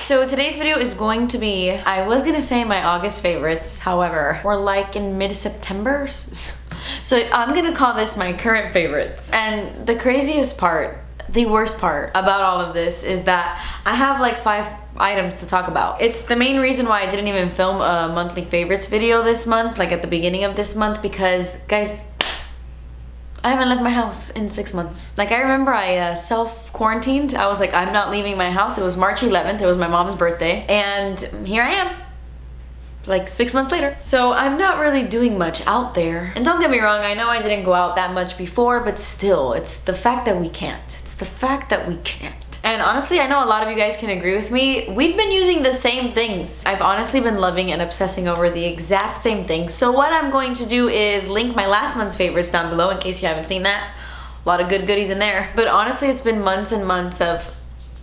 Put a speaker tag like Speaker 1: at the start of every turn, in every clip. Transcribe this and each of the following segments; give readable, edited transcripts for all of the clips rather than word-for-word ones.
Speaker 1: so today's video is going to be, I was gonna say my August favorites, however, we're like in mid-September, so I'm gonna call this my current favorites. And the craziest part, the worst part about all of this is that I have like 5 items to talk about. It's the main reason why I didn't even film a monthly favorites video this month, like at the beginning of this month, because guys, I haven't left my house in 6 months. Like I remember I self-quarantined. I was like, I'm not leaving my house. It was March 11th. It was my mom's birthday. And here I am, like 6 months later. So I'm not really doing much out there. And don't get me wrong, I know I didn't go out that much before, but still, it's the fact that we can't. It's the fact that we can't. And honestly, I know a lot of you guys can agree with me. We've been using the same things. I've honestly been loving and obsessing over the exact same things. So what I'm going to do is link my last month's favorites down below in case you haven't seen that. A lot of good goodies in there. But honestly, it's been months and months of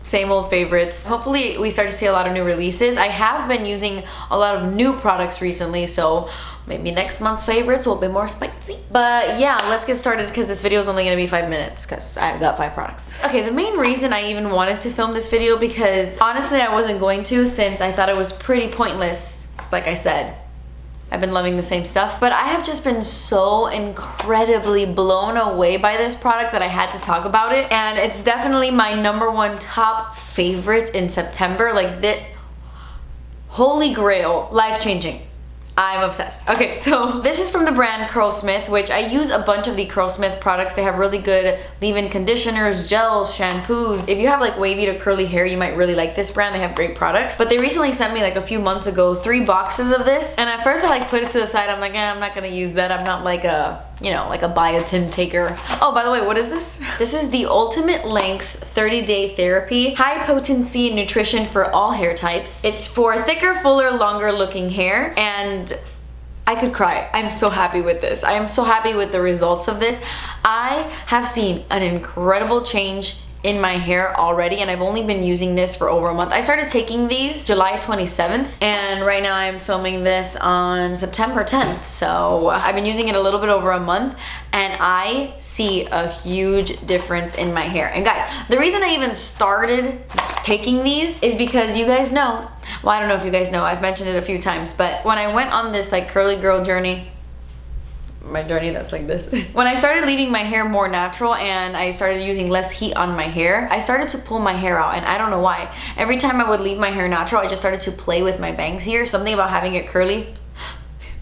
Speaker 1: same old favorites. Hopefully we start to see a lot of new releases. I have been using a lot of new products recently, so maybe next month's favorites will be more spicy. But yeah, let's get started because this video is only gonna be 5 minutes because I've got 5 products. Okay, the main reason I even wanted to film this video, because honestly I wasn't going to, since I thought it was pretty pointless. Like I said, I've been loving the same stuff, but I have just been so incredibly blown away by this product that I had to talk about it. And it's definitely my #1 top favorite in September. Like the holy grail, life-changing. I'm obsessed. Okay, so this is from the brand Curlsmith, which I use a bunch of the Curlsmith products. They have really good leave-in conditioners, gels, shampoos. If you have like wavy to curly hair, you might really like this brand. They have great products. But they recently sent me like a few months ago 3 boxes of this. And at first I like put it to the side. I'm like, I'm not gonna use that. I'm not like a, you know, like a biotin taker. Oh, by the way, what is this? This is the Ultimate Lengths 30-Day Therapy. High potency nutrition for all hair types. It's for thicker, fuller, longer looking hair. And I could cry. I'm so happy with this. I am so happy with the results of this. I have seen an incredible change in my hair already, and I've only been using this for over a month. I started taking these July 27th, and right now I'm filming this on September 10th. So I've been using it a little bit over a month, and I see a huge difference in my hair. And guys, the reason I even started taking these is because you guys know, well, I don't know if you guys know, I've mentioned it a few times, but when I went on this like curly girl journey, my journey that's like this. When I started leaving my hair more natural and I started using less heat on my hair, I started to pull my hair out, and I don't know why. Every time I would leave my hair natural, I just started to play with my bangs here. Something about having it curly,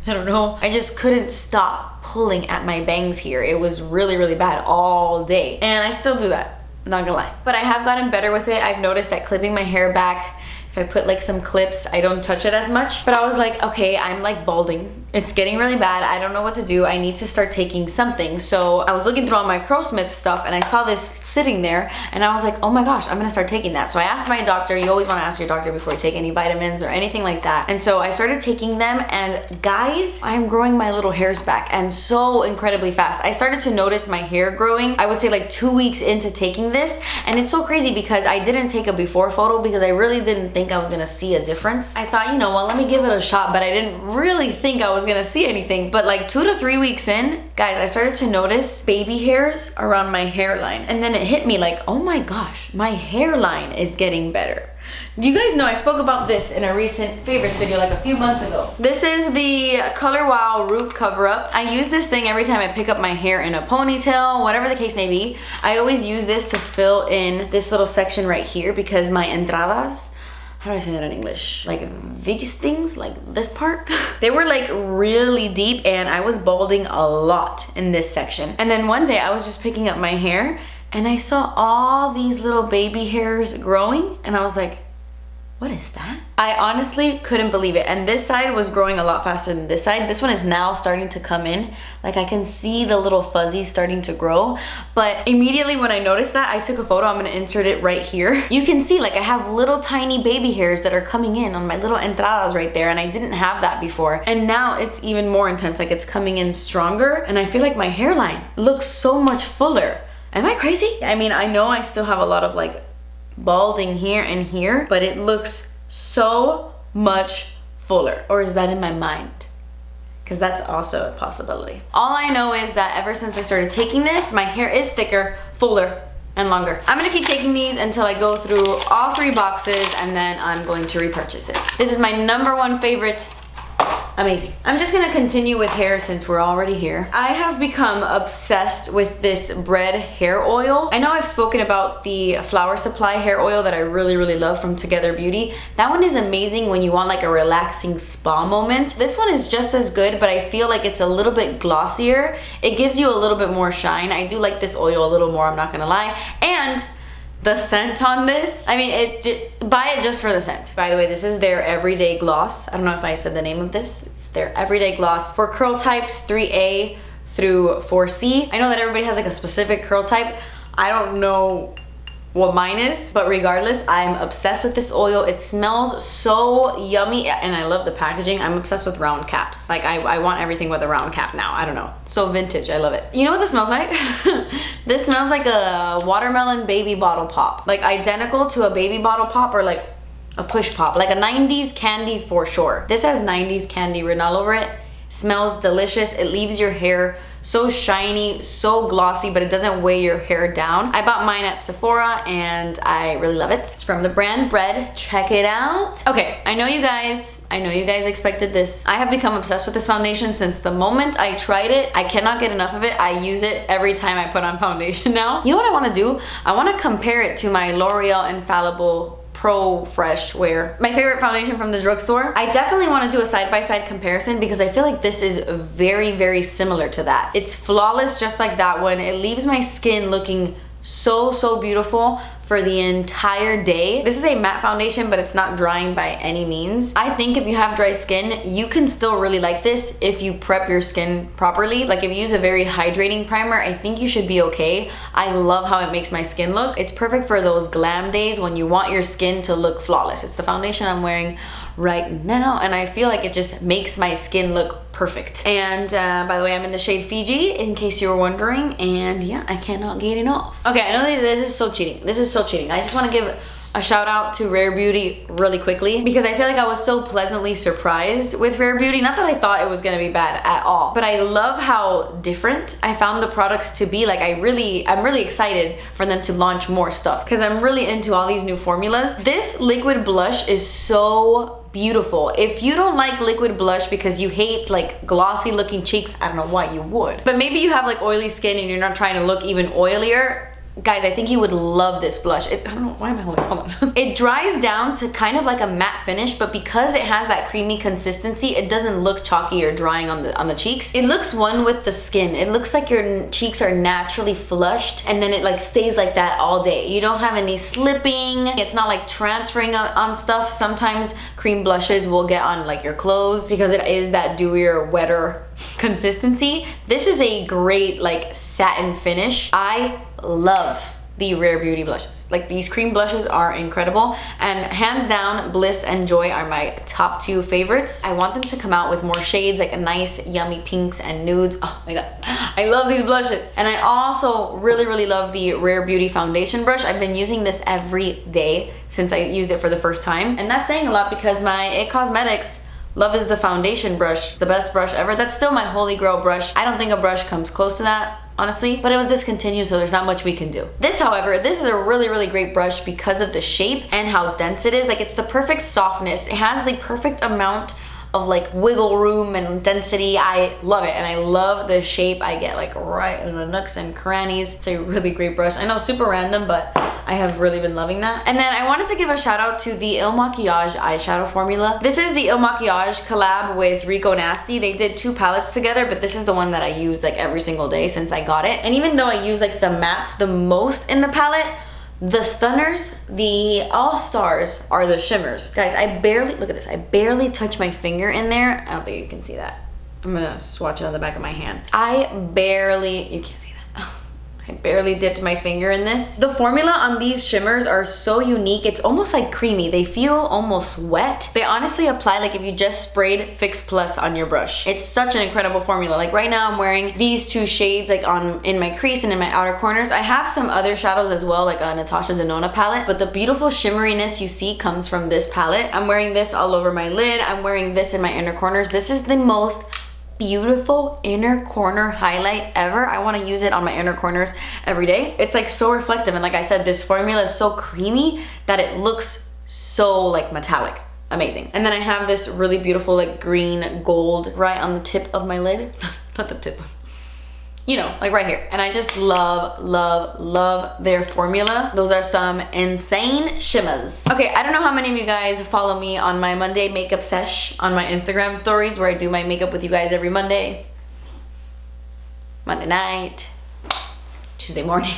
Speaker 1: I don't know. I just couldn't stop pulling at my bangs here. It was really, really bad all day. And I still do that, not gonna lie. But I have gotten better with it. I've noticed that clipping my hair back, if I put like some clips, I don't touch it as much. But I was like, okay, I'm like balding. It's getting really bad. I don't know what to do. I need to start taking something. So I was looking through all my Curlsmith stuff and I saw this sitting there and I was like, oh my gosh, I'm gonna start taking that. So I asked my doctor. You always wanna ask your doctor before you take any vitamins or anything like that. And so I started taking them, and guys, I'm growing my little hairs back, and so incredibly fast. I started to notice my hair growing, I would say like 2 weeks into taking this. And it's so crazy because I didn't take a before photo because I really didn't think I was gonna see a difference. I thought, you know, well, let me give it a shot, but I didn't really think I was gonna see anything. But like 2 to 3 weeks in, guys, I started to notice baby hairs around my hairline. And then it hit me like, oh my gosh, my hairline is getting better. Do you guys know I spoke about this in a recent favorites video like a few months ago? This is the Color Wow Root Cover-Up. I use this thing every time I pick up my hair in a ponytail, whatever the case may be. I always use this to fill in this little section right here because my entradas, how do I say that in English? Like these things, like this part, they were like really deep, and I was balding a lot in this section. And then one day I was just picking up my hair and I saw all these little baby hairs growing, and I was like, what is that? I honestly couldn't believe it. And this side was growing a lot faster than this side. This one is now starting to come in. Like I can see the little fuzzies starting to grow. But immediately when I noticed that, I took a photo. I'm gonna insert it right here. You can see like I have little tiny baby hairs that are coming in on my little entradas right there. And I didn't have that before. And now it's even more intense. Like it's coming in stronger. And I feel like my hairline looks so much fuller. Am I crazy? I mean, I know I still have a lot of like balding here and here, but it looks so much fuller. Or is that in my mind? Because that's also a possibility. All I know is that ever since I started taking this, my hair is thicker, fuller, and longer. I'm gonna keep taking these until I go through all 3 boxes, and then I'm going to repurchase it. This is my #1 favorite. Amazing. I'm just gonna continue with hair since we're already here. I have become obsessed with this bread hair oil. I know I've spoken about the Flower Supply hair oil that I really love from Together Beauty. That one is amazing when you want like a relaxing spa moment. This one is just as good, but I feel like it's a little bit glossier. It gives you a little bit more shine. I do like this oil a little more, I'm not gonna lie. And the scent on this, I mean, buy it just for the scent. By the way, this is their Everyday Gloss. I don't know if I said the name of this. It's their Everyday Gloss for curl types 3A through 4C. I know that everybody has like a specific curl type. I don't know what mine is, but regardless, I'm obsessed with this oil. It smells so yummy, and I love the packaging. I'm obsessed with round caps. Like I want everything with a round cap now. I don't know, so vintage. I love it. You know what this smells like? This smells like a watermelon baby bottle pop, like identical to a baby bottle pop, or like a push pop, like a 90s candy for sure. This has 90s candy written all over it. Smells delicious. It leaves your hair so shiny, so glossy, but it doesn't weigh your hair down. I bought mine at Sephora and I really love it. It's from the brand Bread. Check it out. Okay, I know you guys expected this. I have become obsessed with this foundation since the moment I tried it. I cannot get enough of it. I use it every time I put on foundation now. You know what I want to do? I want to compare it to my L'Oreal Infallible Pro Fresh Wear, my favorite foundation from the drugstore. I definitely want to do a side-by-side comparison because I feel like this is very similar to that. It's flawless just like that one. It leaves my skin looking so beautiful for the entire day. This is a matte foundation, but it's not drying by any means. I think if you have dry skin, you can still really like this if you prep your skin properly. Like if you use a very hydrating primer, I think you should be okay. I love how it makes my skin look. It's perfect for those glam days when you want your skin to look flawless. It's the foundation I'm wearing right now, and I feel like it just makes my skin look perfect. And by the way, I'm in the shade Fiji, in case you were wondering, and yeah, I cannot get it off. Okay, I know that this is so cheating. This is so cheating. I just want to give a shout out to Rare Beauty really quickly because I feel like I was so pleasantly surprised with Rare Beauty. Not that I thought it was gonna be bad at all, but I love how different I found the products to be. Like I'm really excited for them to launch more stuff because I'm really into all these new formulas. This liquid blush is so beautiful. If you don't like liquid blush because you hate like glossy looking cheeks, I don't know why you would, but maybe you have like oily skin and you're not trying to look even oilier, guys, I think you would love this blush. I don't know, why am I holding, hold on. It dries down to kind of like a matte finish, but because it has that creamy consistency, it doesn't look chalky or drying on the cheeks. It looks one with the skin. It looks like your cheeks are naturally flushed, and then it like stays like that all day. You don't have any slipping. It's not like transferring on stuff. Sometimes cream blushes will get on like your clothes because it is that dewier, wetter consistency. This is a great like satin finish. I love the Rare Beauty blushes. Like these cream blushes are incredible, and hands down Bliss and Joy are my top 2 favorites. I want them to come out with more shades, like a nice yummy pinks and nudes. Oh my god, I love these blushes. And I also really love the Rare Beauty foundation brush. I've been using this every day since I used it for the first time, and that's saying a lot because my IT Cosmetics Love is the foundation brush. It's the best brush ever. That's still my holy grail brush. I don't think a brush comes close to that, honestly, but it was discontinued, so there's not much we can do. This, however, this is a really great brush because of the shape and how dense it is. Like, it's the perfect softness. It has the perfect amount of like wiggle room and density. I love it, and I love the shape I get like right in the nooks and crannies. It's a really great brush. I know, super random, but I have really been loving that. And then I wanted to give a shout out to the Il Makiage eyeshadow formula. This is the Il Makiage collab with Rico Nasty. They did 2 palettes together, but this is the one that I use like every single day since I got it. And even though I use like the mattes the most in the palette, the stunners, the all-stars are the shimmers. Guys, I barely, look at this, I barely touch my finger in there. I don't think you can see that. I'm gonna swatch it on the back of my hand. You can't see that. I barely dipped my finger in this. The formula on these shimmers are so unique. It's almost like creamy. They feel almost wet. They honestly apply like if you just sprayed Fix Plus on your brush. It's such an incredible formula. Like right now I'm wearing these 2 shades like in my crease and in my outer corners. I have some other shadows as well, like a Natasha Denona palette, but the beautiful shimmeriness you see comes from this palette. I'm wearing this all over my lid. I'm wearing this in my inner corners. This is the most beautiful inner corner highlight ever. I want to use it on my inner corners every day. It's like so reflective, and like I said, this formula is so creamy that it looks so like metallic. Amazing. And then I have this really beautiful like green gold right on the tip of my lid. Not the tip, you know, like right here. And I just love, love, love their formula. Those are some insane shimmers. Okay, I don't know how many of you guys follow me on my Monday makeup sesh on my Instagram stories, where I do my makeup with you guys every Monday, Monday night, Tuesday morning.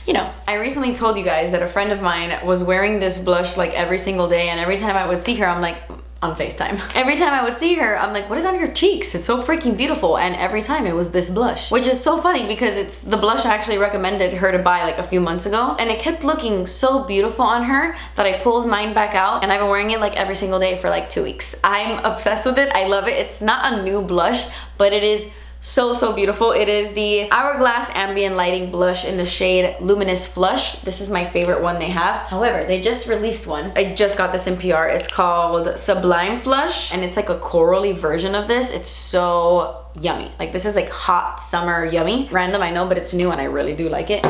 Speaker 1: You know, I recently told you guys that a friend of mine was wearing this blush like every single day, and every time I would see her, I'm like, on FaceTime. Every time I would see her, I'm like, what is on your cheeks? It's so freaking beautiful. And every time it was this blush, which is so funny because it's the blush I actually recommended her to buy like a few months ago. And it kept looking so beautiful on her that I pulled mine back out, and I've been wearing it like every single day for like 2 weeks. I'm obsessed with it. I love it. It's not a new blush, but it is so beautiful. It is the Hourglass Ambient Lighting Blush in the shade Luminous Flush. This is my favorite one they have. However, they just released one. I just got this in PR. It's called Sublime Flush, and it's like a corally version of this. It's so yummy. Like, this is like hot summer yummy. Random, I know, but it's new and I really do like it.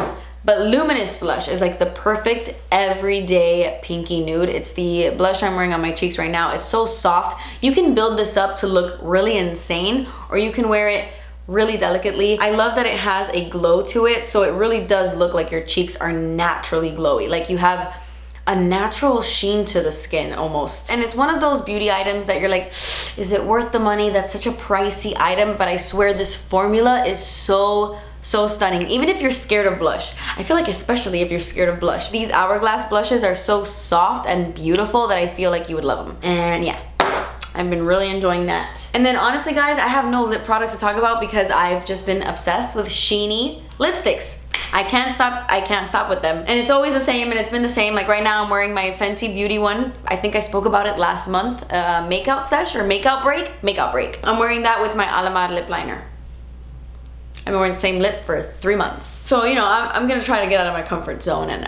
Speaker 1: But Luminous Flush is like the perfect everyday pinky nude. It's the blush I'm wearing on my cheeks right now. It's so soft. You can build this up to look really insane, or you can wear it really delicately. I love that it has a glow to it, so it really does look like your cheeks are naturally glowy. Like you have a natural sheen to the skin almost. And it's one of those beauty items that you're like, is it worth the money? That's such a pricey item, but I swear this formula is so stunning. Even if you're scared of blush, I feel like especially if you're scared of blush, these Hourglass blushes are so soft and beautiful that I feel like you would love them. And yeah, I've been really enjoying that. And then honestly guys, I have no lip products to talk about because I've just been obsessed with sheeny lipsticks. I can't stop with them. And it's always the same, and it's been the same. Like right now I'm wearing my Fenty Beauty one. I think I spoke about it last month. Makeout sesh or makeout break? Makeout break. I'm wearing that with my Alamar lip liner. I've been wearing the same lip for 3 months. So, you know, I'm gonna try to get out of my comfort zone and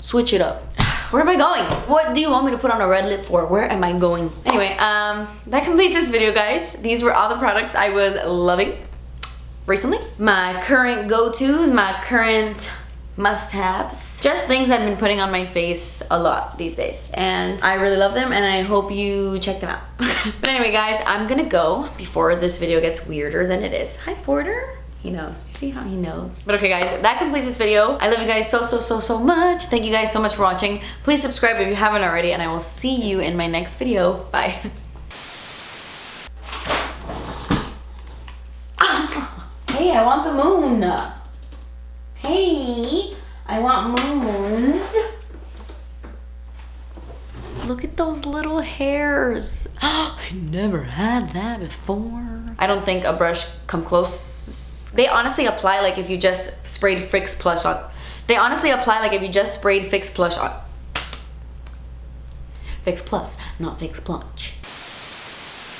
Speaker 1: switch it up. Where am I going? What do you want me to put on a red lip for? Where am I going? Anyway, that completes this video, guys. These were all the products I was loving recently. My current go-tos, my current must-haves. Just things I've been putting on my face a lot these days. And I really love them, and I hope you check them out. But anyway, guys, I'm gonna go before this video gets weirder than it is. Hi, Porter. He knows. You see how he knows? But okay, guys, that completes this video. I love you guys so much. Thank you guys so much for watching. Please subscribe if you haven't already, and I will see you in my next video. Bye. Hey, I want the moon. Hey, I want moons. Look at those little hairs. I never had that before. I don't think a brush come close. They honestly apply like if you just sprayed Fix Plus on. They honestly apply like if you just sprayed Fix Plus on. Fix Plus, not Fix Plunge.